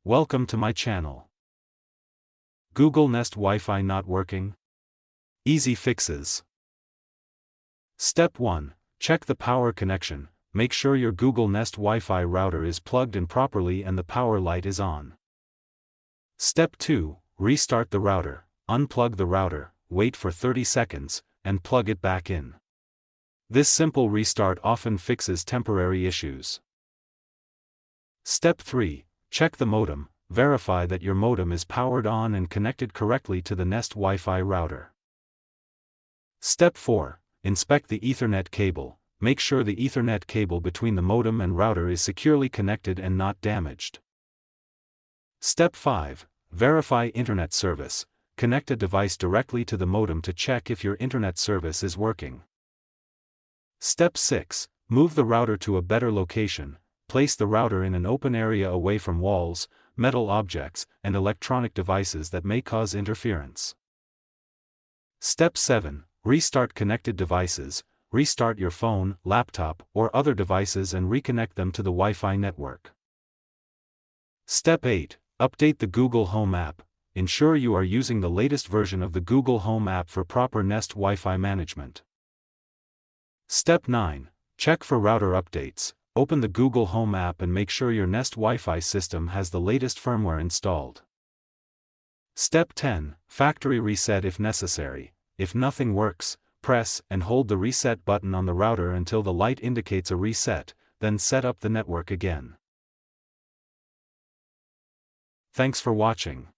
Welcome to my channel. Google Nest Wi-Fi not working? Easy fixes. Step 1. Check the power connection. Make sure your Google Nest Wi-Fi router is plugged in properly and the power light is on. Step 2. Restart the router. Unplug the router, wait for 30 seconds, and plug it back in. This simple restart often fixes temporary issues. Step 3. Check the modem. Verify that your modem is powered on and connected correctly to the Nest Wi-Fi router. Step 4. Inspect the Ethernet cable. Make sure the Ethernet cable between the modem and router is securely connected and not damaged. Step 5. Verify internet service. Connect a device directly to the modem to check if your internet service is working. Step 6. Move the router to a better location. Place the router in an open area away from walls, metal objects, and electronic devices that may cause interference. Step 7. Restart connected devices. Restart your phone, laptop, or other devices and reconnect them to the Wi-Fi network. Step 8. Update the Google Home app. Ensure you are using the latest version of the Google Home app for proper Nest Wi-Fi management. Step 9. Check for router updates. Open the Google Home app and make sure your Nest Wi-Fi system has the latest firmware installed. Step 10. Factory reset if necessary. If nothing works, press and hold the reset button on the router until the light indicates a reset, then set up the network again. Thanks for watching.